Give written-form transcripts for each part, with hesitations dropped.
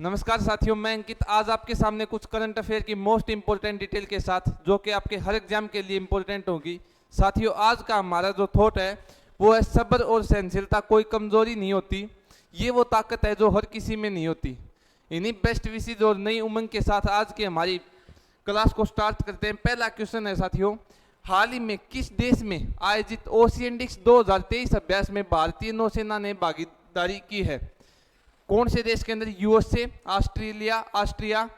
नमस्कार साथियों, मैं अंकित आज आपके सामने कुछ करंट अफेयर की मोस्ट इंपोर्टेंट डिटेल के साथ जो कि आपके हर एग्जाम के लिए इंपॉर्टेंट होगी। साथियों, आज का हमारा जो थॉट है वो है सब्र और सहनशीलता कोई कमजोरी नहीं होती, ये वो ताकत है जो हर किसी में नहीं होती। इन्हीं बेस्ट विशेज और नई उमंग के साथ आज की हमारी क्लास को स्टार्ट करते हैं। पहला क्वेश्चन है साथियों, हाल ही में किस देश में आयोजित ओशियनिक्स 2023 अभ्यास में भारतीय नौसेना ने भागीदारी की है? कौन से देश के अंदर? यूएसए, ऑस्ट्रेलिया, ऑस्ट्रिया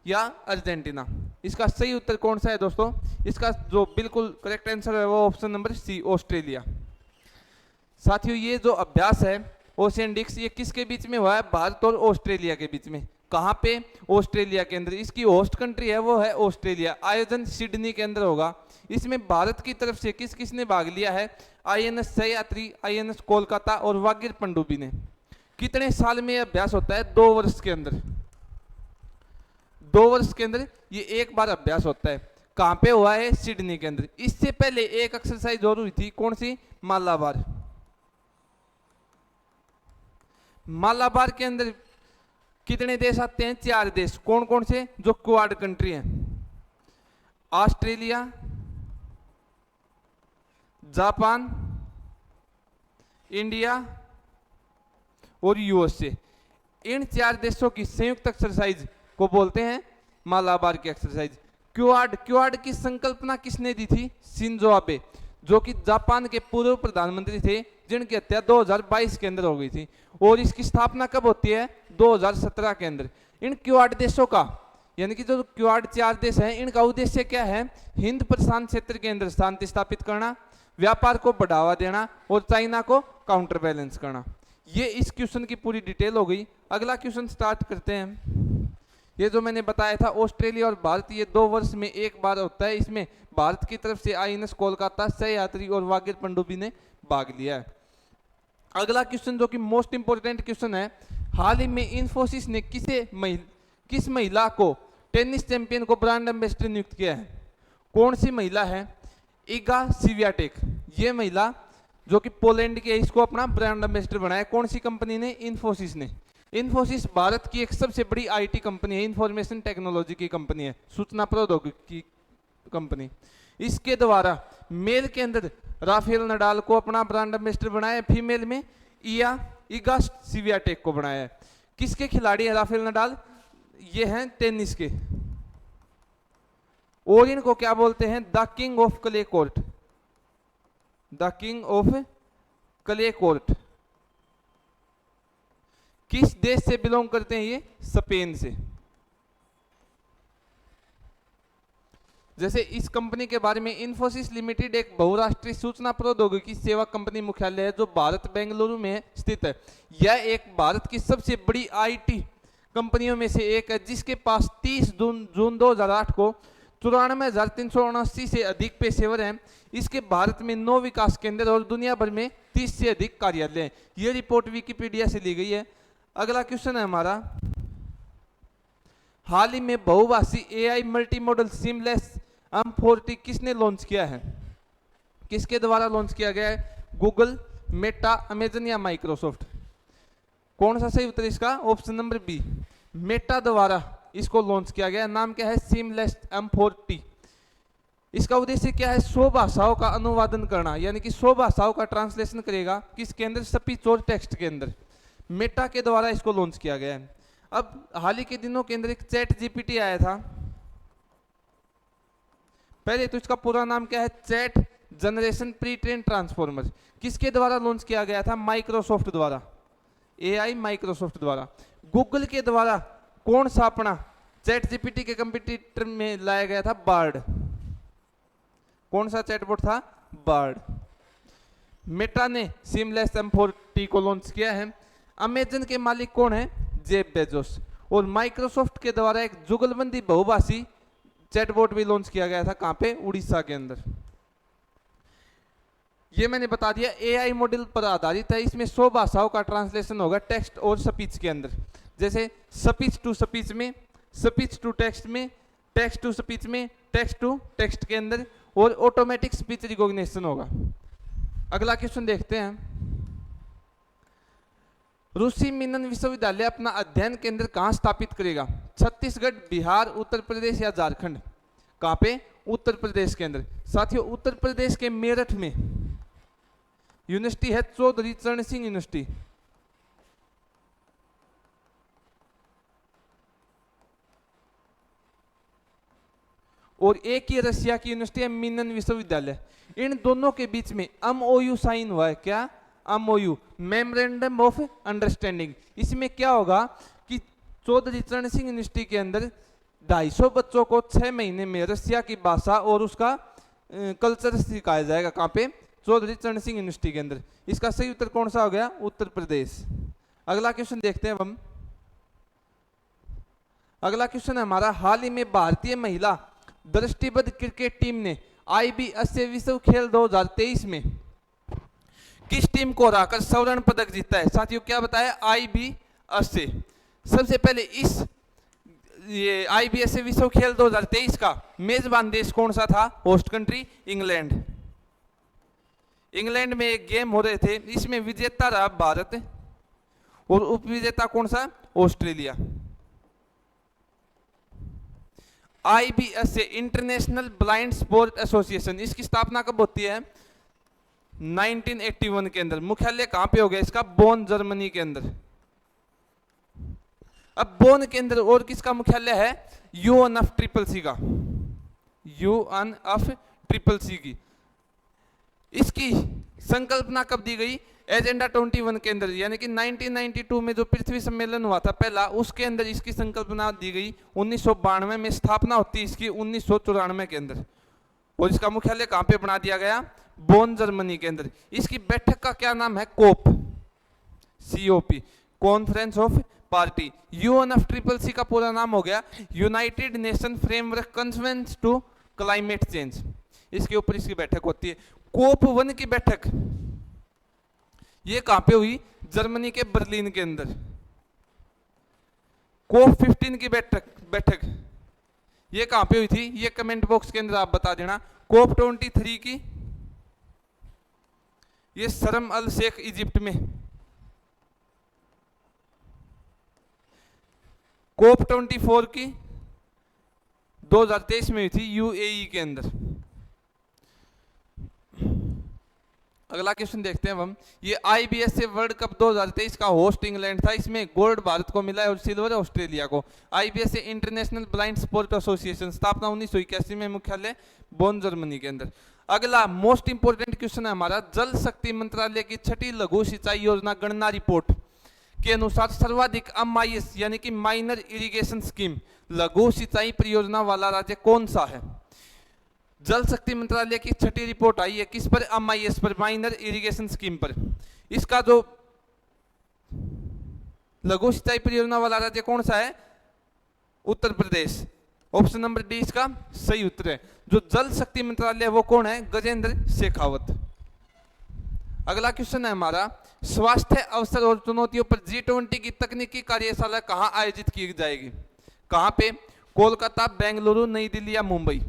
या अर्जेंटीना? इसका सही उत्तर कौन सा है दोस्तों? इसका जो बिल्कुल करेक्ट आंसर है वो ऑप्शन नंबर सी, ऑस्ट्रेलिया। साथियों, ये जो अभ्यास है ओशियनिक्स, ये किसके बीच में हुआ है? भारत और ऑस्ट्रेलिया के बीच में। कहाँ पे? ऑस्ट्रेलिया के अंदर। इसकी होस्ट कंट्री है वो है ऑस्ट्रेलिया। आयोजन सिडनी के अंदर होगा। इसमें भारत की तरफ से किस किसने भाग लिया है? आईएनएस सह्याद्री, आईएनएस कोलकाता और वागिर पनडुब्बी ने। कितने साल में अभ्यास होता है? 2 वर्ष के अंदर। 2 वर्ष के अंदर ये एक बार अभ्यास होता है। कहां पे हुआ है? सिडनी के अंदर। इससे पहले एक एक्सरसाइज और हुई थी, कौन सी? मालाबार। मालाबार के अंदर कितने देश आते हैं? 4 देश। कौन कौन से? जो क्वाड कंट्री हैं, ऑस्ट्रेलिया, जापान, इंडिया और यूएसए। इन 4 देशों की संयुक्त एक्सरसाइज को बोलते हैं मालाबार की एक्सरसाइज। क्वाड की संकल्पना किसने दी थी? शिंजो आबे, जो कि जापान के पूर्व प्रधानमंत्री थे, जिनकी हत्या 2022 के अंदर हो गई थी। और इसकी स्थापना कब होती है? 2017 के अंदर। इन क्वाड देशों का, यानी कि जो क्वाड 4 देश हैं, इनका उद्देश्य क्या है? हिंद प्रशांत क्षेत्र के अंदर शांति स्थापित करना, व्यापार को बढ़ावा देना और चाइना को काउंटर बैलेंस करना। ये इस क्वेश्चन की पूरी डिटेल हो गई। अगला क्वेश्चन स्टार्ट करते हैं। ये जो मैंने बताया था ऑस्ट्रेलिया और भारत, ये 2 वर्ष में एक बार होता है। इसमें भारत की तरफ से आईएनएस कोलकाता, सह्याद्री और वागिर पनडुब्बी ने भाग लिया है। अगला क्वेश्चन जो कि मोस्ट इंपोर्टेंट क्वेश्चन है, हाल ही में इंफोसिस ने किस महिला को टेनिस चैंपियन को ब्रांड एम्बेसडर नियुक्त किया है? कौन सी महिला है? Iga Swiatek. ये महिला जो कि पोलैंड की है, इसको अपना ब्रांड एम्बेसडर बनाया। कौन सी कंपनी ने? इन्फोसिस ने। इन्फोसिस भारत की एक सबसे बड़ी आईटी कंपनी है, इंफॉर्मेशन टेक्नोलॉजी की कंपनी है, सूचना प्रौद्योगिकी की कंपनी। इसके द्वारा मेल के अंदर राफेल नडाल को अपना ब्रांड एम्बेसडर बनाया, फीमेल में इगा स्वियाटेक को बनाया है। किसके खिलाड़ी है राफेल नडाल? ये हैं टेनिस के। और इनको क्या बोलते हैं? The king of clay court. The king of clay court. किस देश से बिलोंग करते हैं ये? स्पेन से। जैसे इस कंपनी के बारे में, इंफोसिस लिमिटेड एक बहुराष्ट्रीय सूचना प्रौद्योगिकी सेवा कंपनी मुख्यालय है जो भारत बेंगलुरु में स्थित है। यह एक भारत की सबसे बड़ी आईटी कंपनियों में से एक है, जिसके पास 30 जून 2008 को 94,379 से अधिक पेशेवर हैं। इसके भारत में 9 विकास केंद्र और दुनिया भर में 30 से अधिक कार्यालय हैं। यह रिपोर्ट विकिपीडिया से ली गई है। अगला क्वेश्चन है हमारा, हाल ही में बहुभाषी AI multi modal seamless M40 किसने लॉन्च किया है? किसके द्वारा लॉन्च किया गया है? गूगल, मेटा, अमेजन या माइक्रोसॉफ्ट? कौन सा सही उत्तर इसका? ऑप्शन नंबर बी, मेटा द्वारा इसको लॉन्च किया गया। नाम क्या है? Seamless M40। इसका उद्देश्य क्या है? 100 भाषाओं का अनुवादन करना, यानी कि 100 भाषाओं का ट्रांसलेशन करेगा। किसके अंदर? स्पीच और टेक्स्ट के अंदर। मेटा के द्वारा इसको लॉन्च किया गया है। अब हाल ही के दिनों के अंदर एक चैट जीपीटी आया था। पहले तो इसका पूरा नाम क्या है? Chat generation pre train transformer. किसके द्वारा लॉन्च किया गया था? माइक्रोसॉफ्ट द्वारा। एआई माइक्रोसॉफ्ट द्वारा। गूगल के द्वारा कौन सा अपना चैट जीपीटी के कंपटीटर में लाया गया था? बार्ड। कौन सा चैटबॉट था? बार्ड। मेटा ने सीमलेस M40 को लॉन्च किया है। अमेजन के मालिक कौन है? Jeff Bezos. और माइक्रोसॉफ्ट के द्वारा एक जुगलबंदी बहुभाषी चैटबॉट भी लॉन्च किया गया था। कहां पे? उड़ीसा के अंदर। ये मैंने बता दिया एआई मॉडल पर आधारित है। इसमें 100 भाषाओं का ट्रांसलेशन होगा टेक्स्ट और स्पीच के अंदर। जैसे स्पीच टू स्पीच में, स्पीच टू टेक्स्ट में, टेक्स्ट टू स्पीच में, टेक्स्ट टू टेक्स्ट के अंदर, और ऑटोमेटिक स्पीच रिकॉग्निशन होगा। अगला क्वेश्चन देखते हैं, रूसी मिनन विश्वविद्यालय अपना अध्ययन केंद्र कहाँ स्थापित करेगा? छत्तीसगढ़, बिहार, उत्तर प्रदेश या झारखंड? कहाँ पे? उत्तर प्रदेश के अंदर। साथियों, उत्तर प्रदेश के मेरठ में यूनिवर्सिटी है चौधरी चरण सिंह यूनिवर्सिटी। और एक ही रशिया की यूनिवर्सिटी है मिनन विश्वविद्यालय। इन दोनों के बीच में एमओयू साइन हुआ है। क्या? MOU, memorandum of understanding. इसमें क्या होगा कि चौधरी चरण सिंह यूनिवर्सिटी के अंदर 250 बच्चों को 6 महीने में रशिया की भाषा और उसका कल्चर सिखाया जाएगा। कहाँ पे? चौधरी चरण सिंह यूनिवर्सिटी के अंदर। इसका सही उत्तर कौन सा हो गया? उत्तर प्रदेश। अगला क्वेश्चन देखते हैं हम। अगला क्वेश्चन है हमारा, हाल ही में भारतीय महिला दृष्टिबद्ध क्रिकेट टीम ने IBSA विश्व खेल 2023 में किस टीम को हराकर स्वर्ण पदक जीता है? साथियों, क्या बताया? IBSA। सबसे पहले ये IBSA विश्व खेल 2023 का मेजबान देश कौन सा था? Host country England. इंग्लैंड में एक गेम हो रहे थे, इसमें विजेता रहा भारत और उपविजेता कौन सा? Australia. IBSA international blind sport association, इसकी स्थापना कब होती है? 1981 के अंदर। मुख्यालय कहां पे हो गया इसका? बोन, जर्मनी के अंदर। अब बोन के अंदर और किसका मुख्यालय है? UNFCCC का, UNFCCC की। इसकी संकल्पना कब दी गई? एजेंडा 21 के अंदर, यानी कि 1992 में जो पृथ्वी सम्मेलन हुआ था पहला, उसके अंदर इसकी संकल्पना दी गई। 1992 में स्थापना होती है इसकी, 1994 के अंदर। और इसका मुख्यालय कहां पे बना दिया गया? बोन, जर्मनी के अंदर। इसकी बैठक का क्या नाम है? COP, conference of party. UNFCCC का पूरा नाम हो गया United Nation framework convention to climate change. इसके ऊपर इसकी बैठक होती है। COP1 की बैठक ये कहां पे हुई? जर्मनी के बर्लिन के अंदर। COP15 की बैठक ये कहां पे हुई थी? ये कमेंट बॉक्स के अंदर आप बता देना। COP23 की ये शर्म अल शेख इजिप्ट में। COP24 की 2023 में हुई थी UAE के अंदर। अगला क्वेश्चन देखते हैं हम। ये IBSA वर्ल्ड कप 2023 का होस्ट इंग्लैंड था। इसमें गोल्ड भारत को मिला है और सिल्वर ऑस्ट्रेलिया को। IBSA international blind sport association, स्थापना 1981 में, मुख्यालय बोन, जर्मनी के अंदर। अगला मोस्ट इंपोर्टेंट क्वेश्चन है हमारा, जल शक्ति मंत्रालय की 6ठी लघु सिंचाई योजना गणना रिपोर्ट के अनुसार सर्वाधिक MIS यानी कि माइनर इरिगेशन स्कीम लघु सिंचाई परियोजना वाला राज्य कौन सा है? जल शक्ति मंत्रालय की 6ठी रिपोर्ट आई है किस पर? MIS पर, माइनर इरिगेशन स्कीम पर। इसका जो लघु सिंचाई परियोजना वाला राज्य कौन सा है? Uttar Pradesh. Option number D इसका सही उत्तर है। जो जल शक्ति मंत्रालय वो कौन है? गजेंद्र शेखावत। अगला क्वेश्चन है हमारा, स्वास्थ्य अवसर और चुनौतियों पर G20 की तकनीकी कार्यशाला कहां आयोजित की जाएगी? कहां पे? कोलकाता, बेंगलुरु, नई दिल्ली या मुंबई?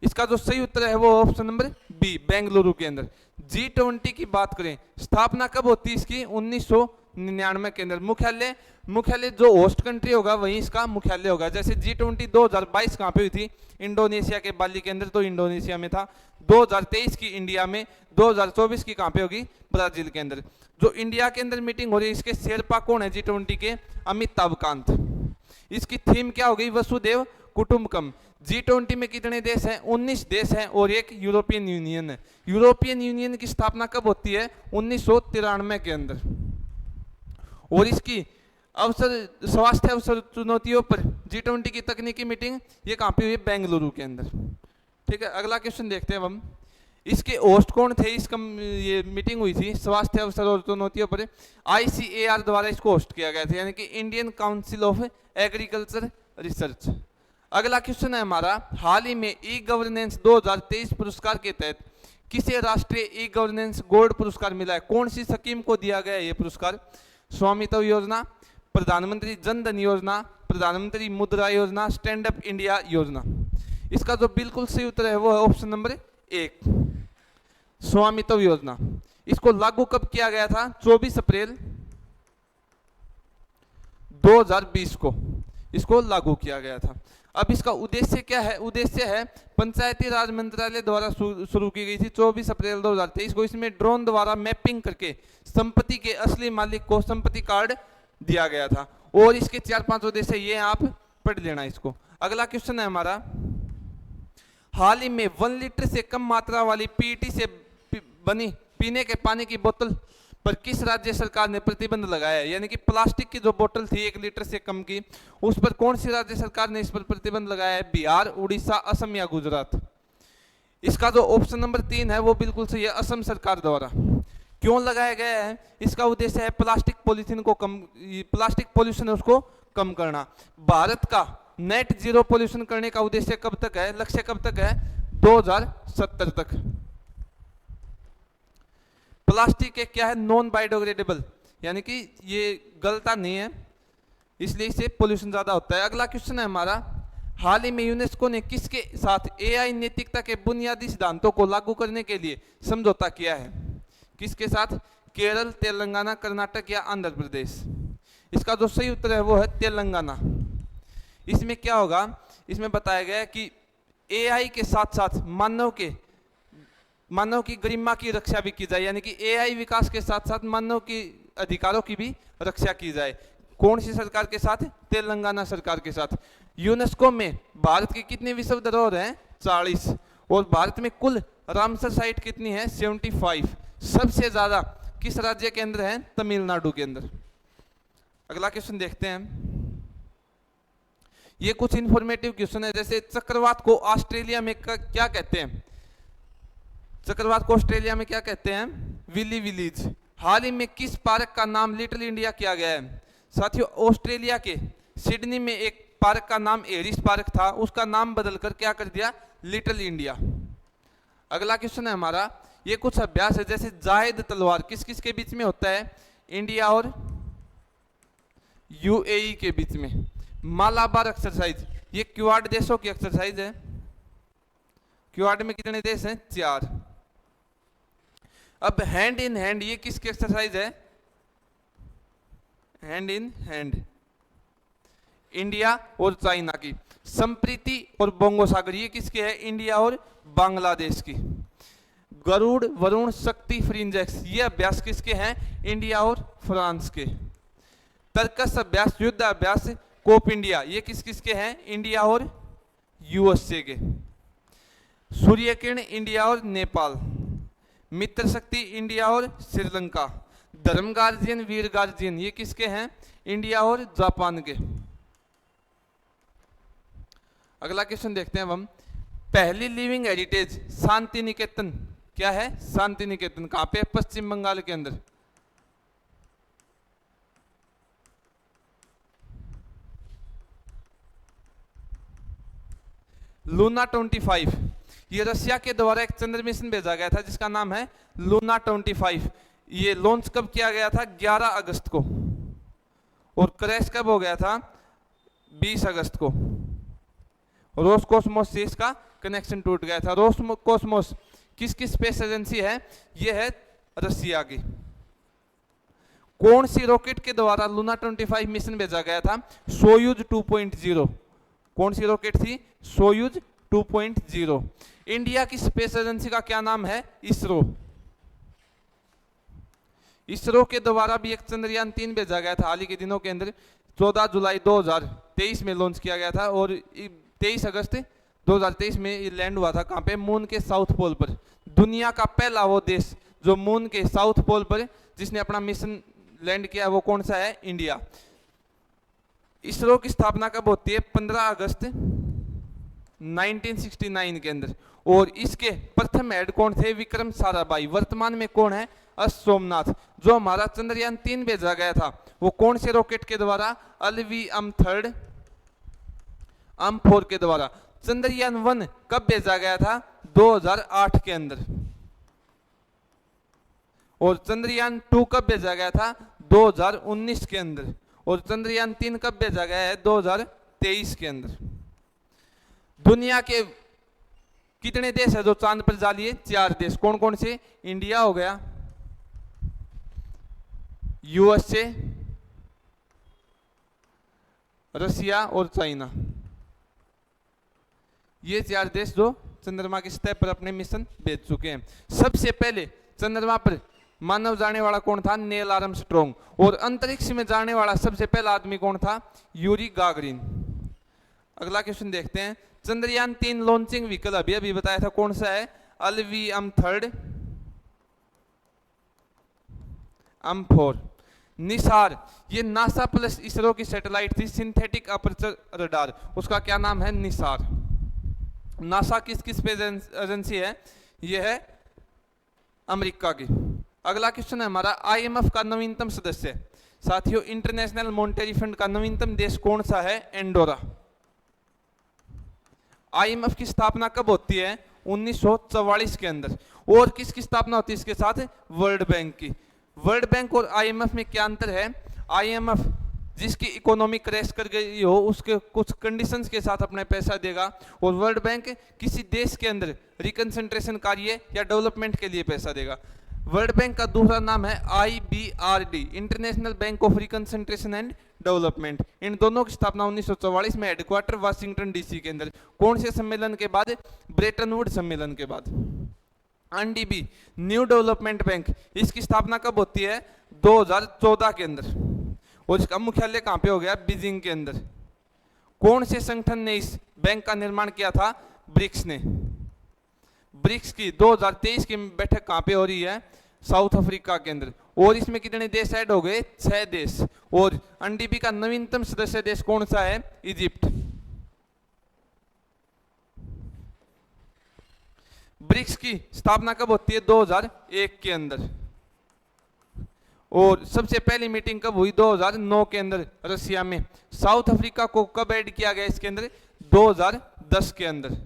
इसका जो सही उत्तर है वो ऑप्शन नंबर बी, बेंगलुरु के अंदर। G20 की बात करें, स्थापना कब होती है इसकी? 1999 के अंदर। मुख्यालय जो होस्ट कंट्री होगा वहीं इसका मुख्यालय होगा। जैसे G20 2022 कहां पे हुई थी? इंडोनेशिया के बाली के अंदर, तो इंडोनेशिया में था। 2023 की इंडिया में, 2024 की कहां पे होगी? ब्राजील के अंदर। जो इंडिया के अंदर मीटिंग हो रही है, इसके शेरपा कौन है G20 के? अमिताभ कांत। इसकी थीम क्या हो गई? वसुदेव कुटुंबकम। G20 में कितने देश हैं? 19 देश हैं और एक यूरोपियन यूनियन है। यूरोपियन यूनियन की स्थापना कब होती है? 1993 के अंदर। और इसकी स्वास्थ्य अवसर चुनौतियों पर G20 की तकनीकी मीटिंग ये कहां पे हुई? बेंगलुरु के अंदर। ठीक है, अगला क्वेश्चन देखते हैं हम। इसके होस्ट कौन थे? इसका ये मीटिंग हुई थी स्वास्थ्य अवसर और चुनौतियों पर, ICAR द्वारा इसको होस्ट किया गया था, यानी कि Indian council of agriculture research. अगला क्वेश्चन है हमारा, हाल ही में ई गवर्नेंस 2023 पुरस्कार के तहत किसे राष्ट्रीय ई गवर्नेंस गोल्ड पुरस्कार मिला है? कौन सी स्कीम को दिया गया है ये पुरस्कार? स्वामित्व योजना, प्रधानमंत्री जन धन योजना, प्रधानमंत्री मुद्रा योजना, स्टैंड अप इंडिया योजना। इसका जो बिल्कुल सही उत्तर है वो है ऑप्शन नंबर 1, स्वामित्व योजना। इसको लागू कब किया गया था? 24 अप्रैल 2020 को इसको लागू किया गया था। अब इसका उद्देश्य क्या है? उद्देश्य है पंचायती राज मंत्रालय द्वारा शुरू की गई थी 24 अप्रैल 2023 को। इसमें ड्रोन द्वारा मैपिंग करके संपत्ति के असली मालिक को संपत्ति कार्ड दिया गया था। और इसके 4-5 उद्देश्य ये आप पढ़ लेना इसको। अगला क्वेश्चन है हमारा, हाल ही में 1 लीटर से कम मात्रा वाली पीईटी से बनी पीने के पानी की बोतल पर किस राज्य सरकार ने प्रतिबंध लगाया है? यानी कि प्लास्टिक की जो बोतल थी 1 लीटर से कम की, उस पर कौन सी राज्य सरकार ने इस पर प्रतिबंध लगाया है? बिहार, उड़ीसा, असम या गुजरात? इसका जो ऑप्शन नंबर 3 है वो बिल्कुल सही है, असम सरकार द्वारा। क्यों लगाया गया है? इसका उद्देश्य है प्लास्टिक पॉलिथीन को कम, प्लास्टिक पॉल्यूशन है उसको कम करना। भारत का नेट जीरो पॉल्यूशन करने का उद्देश्य कब तक है? लक्ष्य कब तक है? 2070 तक। प्लास्टिक एक क्या है? नॉन बायोडिग्रेडेबल, यानी कि ये गलता नहीं है, इसलिए इससे पोल्यूशन ज्यादा होता है। अगला क्वेश्चन है हमारा, हाल ही में यूनेस्को ने किसके साथ एआई नैतिकता के बुनियादी सिद्धांतों को लागू करने के लिए समझौता किया है? किसके साथ? केरल, तेलंगाना, कर्नाटक या आंध्र प्रदेश? इसका जो सही उत्तर है वो है तेलंगाना। इसमें क्या होगा? इसमें बताया गया है कि एआई के साथ साथ मानव की गरिमा की रक्षा भी की जाए, यानी कि एआई विकास के साथ साथ मानव की अधिकारों की भी रक्षा की जाए। कौन सी सरकार के साथ? तेलंगाना सरकार के साथ। यूनेस्को में भारत की कितनी विश्व धरोहर हैं? 40। और भारत में कुल रामसर साइट कितनी है? 75। सबसे ज्यादा किस राज्य के अंदर है? तमिलनाडु के अंदर। अगला क्वेश्चन देखते हैं। ये कुछ इंफॉर्मेटिव क्वेश्चन है, जैसे चक्रवात को ऑस्ट्रेलिया में क्या कहते हैं? चक्रवात को ऑस्ट्रेलिया में क्या कहते हैं? Willie villis. हाल ही में किस पार्क का नाम लिटिल इंडिया किया गया है? साथियों, ऑस्ट्रेलिया के सिडनी में एक पार्क का नाम एरिस पार्क था, उसका नाम बदलकर क्या कर दिया? Little India. अगला क्वेश्चन है हमारा, ये कुछ अभ्यास है, जैसे जायद तलवार किस किस के बीच में होता है? इंडिया और यूएई के बीच में। मालाबार एक्सरसाइज, ये क्वाड देशों की एक्सरसाइज है। क्वाड में कितने देश हैं? 4। अब हैंड इन हैंड, ये किसकी एक्सरसाइज है? हैंड इन हैंड, इंडिया और चाइना की। संप्रीति और बोंगो सागर, ये किसके है? इंडिया और बांग्लादेश की। गरुड़, वरुण, शक्ति, फ्रिंजेक्स, ये अभ्यास किसके हैं? इंडिया और फ्रांस के। तर्कस अभ्यास, युद्ध अभ्यास, कोप इंडिया, ये किस किस के हैं? इंडिया और यूएसए के। सूर्य किरण, इंडिया और नेपाल। मित्र शक्ति, इंडिया और श्रीलंका। धर्म गार्जियन, वीर गार्जियन, ये किसके हैं? इंडिया और जापान के। अगला क्वेश्चन देखते हैं हम, पहली लिविंग हेरिटेज शांति निकेतन क्या है? शांति निकेतन कहां पे? पश्चिम बंगाल के अंदर। लूना 25, ये रशिया के द्वारा एक चंद्र मिशन भेजा गया था जिसका नाम है लूना 25। ये लॉन्च कब किया गया था? 11 अगस्त को। और क्रैश कब हो गया था? 20 अगस्त को। रोसकोसमोस से इसका कनेक्शन टूट गया था। रोसकोसमोस किसकी स्पेस एजेंसी है? ये है रशिया की। कौन सी रॉकेट के द्वारा लूना 25 मिशन भेजा गया था? सोयूज 2.0। कौन सी रॉकेट थी? सोयूज 2.0। इंडिया की स्पेस एजेंसी का क्या नाम है? इसरो। इसरो के द्वारा भी एक चंद्रयान 3 भेजा गया था हाल ही के दिनों के अंदर, 14 जुलाई 2023 में लॉन्च किया गया था। और 23 अगस्त 2023 में ये लैंड हुआ था। कहां पे? मून के साउथ पोल पर। दुनिया का पहला वो देश जो मून के साउथ पोल पर जिसने अपना मिशन लैंड किया, वो कौन सा है? इंडिया। इसरो की स्थापना कब होती है? 15 अगस्त 1969 के अंदर। और इसके प्रथम हेड कौन थे? विक्रम साराभाई। वर्तमान में कौन है? एस सोमनाथ। जो हमारा चंद्रयान 3 भेजा गया था वो कौन से रॉकेट के द्वारा? LVM-3 M4 के द्वारा। चंद्रयान 1 कब भेजा गया था? 2008 के अंदर। और चंद्रयान 2 कब भेजा गया था? 2019 के अंदर। और चंद्रयान 3 कब भेजा गया है? 2023 के अंदर। दुनिया के कितने देश है जो चांद पर जा लिए? 4 देश। कौन कौन से? इंडिया हो गया, यूएसए, रसिया और चाइना। ये 4 देश जो चंद्रमा की सतह पर अपने मिशन भेज चुके हैं। सबसे पहले चंद्रमा पर मानव जाने वाला कौन था? Neil Armstrong. और अंतरिक्ष में जाने वाला सबसे पहला आदमी कौन था? Yuri Gagarin. अगला क्वेश्चन देखते हैं। चंद्रयान 3 लॉन्चिंग व्हीकल अभी बताया था, कौन सा है? LVM-3, M4। निसार, ये नासा प्लस इसरो की सैटेलाइट थी, सिंथेटिक अपर्चर रडार, उसका क्या नाम है? निसार। नासा किस स्पेस एजेंसी है? यह है अमेरिका की। अगला क्वेश्चन है हमारा, IMF का नवीनतम सदस्य, साथियों इंटरनेशनल मॉनेटरी फंड का नवीनतम देश कौन सा है? एंडोरा। IMF की स्थापना कब होती है? 1944 के अंदर। और किसकी स्थापना होती है इसके साथ? वर्ल्ड बैंक की। वर्ल्ड बैंक और IMF में क्या अंतर है? IMF जिसकी इकोनॉमी क्रैश कर गई हो उसके कुछ कंडीशंस के साथ अपना पैसा देगा, और वर्ल्ड बैंक किसी देश के अंदर रिकंसंट्रेशन कार्य या डेवलपमेंट के लिए पैसा देगा। वर्ल्ड बैंक का दूसरा नाम है IBRD, International Bank of Reconstruction and Development. इन दोनों की स्थापना 1944 में, हेडक्वार्टर वाशिंगटन DC के अंदर। कौन से सम्मेलन के बाद? ब्रेटन वुड सम्मेलन के बाद। NDB, न्यू डेवलपमेंट बैंक, इसकी स्थापना कब होती है? 2014 के अंदर। और इसका मुख्यालय कहां पे हो गया? बीजिंग के अंदर। कौन से संगठन ने इस बैंक का निर्माण किया था? ब्रिक्स ने। ब्रिक्स की 2023 की बैठक कहां पे हो रही है? साउथ अफ्रीका के अंदर। और इसमें कितने देश ऐड हो गए? 6 देश। और NDB का नवीनतम सदस्य देश कौन सा है? इजिप्ट। ब्रिक्स की स्थापना कब होती है? 2001 के अंदर। और सबसे पहली मीटिंग कब हुई? 2009 के अंदर रसिया में। साउथ अफ्रीका को कब ऐड किया गया इसके अंदर? 2010 के अंदर।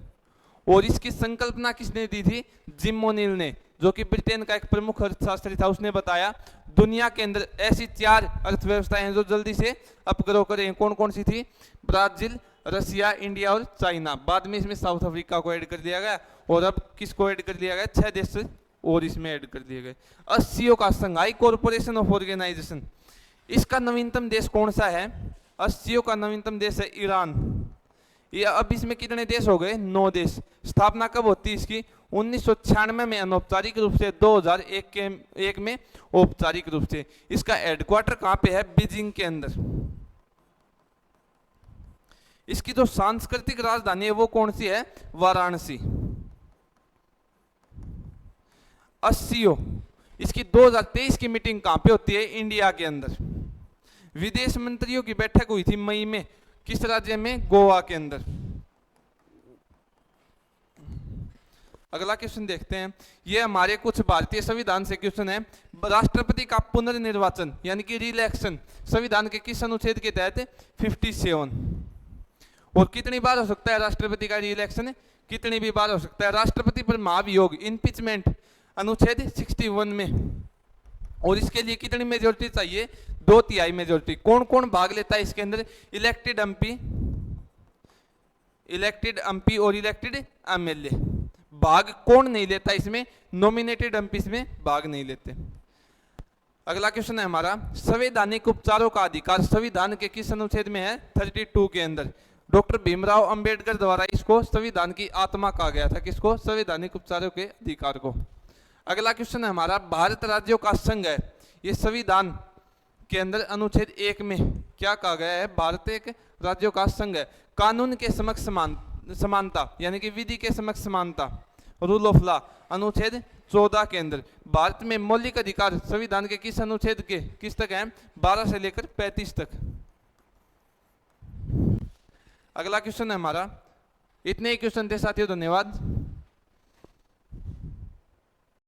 और इसकी संकल्पना किसने दी थी? जिम ओ'नील ने, जो कि ब्रिटेन का एक प्रमुख अर्थशास्त्री था। उसने बताया दुनिया के अंदर ऐसी 4 अर्थव्यवस्थाएं हैं जो जल्दी से अपग्रो करें। कौन कौन सी थी? ब्राजील, रसिया, इंडिया और चाइना। बाद में इसमें साउथ अफ्रीका को ऐड कर दिया गया, और अब किसको ऐड कर दिया गया? 6 देश और इसमें ऐड कर दिए गए। अस्सीओ का संघाई कॉरपोरेशन ऑफ ऑर्गेनाइजेशन, इसका नवीनतम देश कौन सा है? अस्सीओ का नवीनतम देश है ईरान। ये अब इसमें कितने देश हो गए? 9 देश। स्थापना कब होती है इसकी? 1996 में अनौपचारिक रूप से, 2001 में औपचारिक रूप से। इसका हेडक्वार्टर कहां पे है? बीजिंग के अंदर। इसकी जो सांस्कृतिक राजधानी है वो कौन सी है? वाराणसी। अस्सीओ, इसकी 2023 की मीटिंग कहां पे होती है? इंडिया के अंदर। विदेश मंत्रियों की बैठक हुई थी मई में, किस राज्य में? गोवा के अंदर। अगला क्वेश्चन देखते हैं। ये हमारे कुछ भारतीय संविधान से क्वेश्चन है। राष्ट्रपति का पुनर्निर्वाचन यानी कि रिइलेक्शन संविधान के किस अनुच्छेद के तहत? 57। और कितनी बार हो सकता है राष्ट्रपति का रिइलेक्शन? कितनी भी बार हो सकता है। राष्ट्रपति पर महाभियोग, इम्पीचमेंट, अनुच्छेद 61 में। और इसके लिए कितनी मेजोरिटी चाहिए? 2/3 मेजोरिटी। कौन कौन भाग लेता है इसके अंदर? इलेक्टेड एमपी और इलेक्टेड MLA। भाग कौन नहीं लेता इसमें? नॉमिनेटेड एमपी इसमें भाग नहीं लेते। अगला क्वेश्चन है हमारा, संवैधानिक उपचारों का अधिकार संविधान के किस अनुच्छेद में है? 32 के अंदर। डॉक्टर भीमराव अंबेडकर द्वारा इसको संविधान की आत्मा कहा गया था। किसको? संवैधानिक उपचारों के अधिकार को। अगला क्वेश्चन है हमारा, भारत राज्यों का संघ है, ये संविधान के अंदर अनुच्छेद 1 में क्या कहा गया है? भारत एक राज्यों का संघ है। कानून के समक्ष समानता यानी कि विधि के समक्ष समानता, रूल ऑफ लॉ, अनुच्छेद 14 के अंदर। भारत में मौलिक अधिकार संविधान के किस अनुच्छेद के किस तक हैं? 12 से लेकर 35 तक। अगला क्वेश्चन है हमारा, इतने ही क्वेश्चन थे साथियों, धन्यवाद।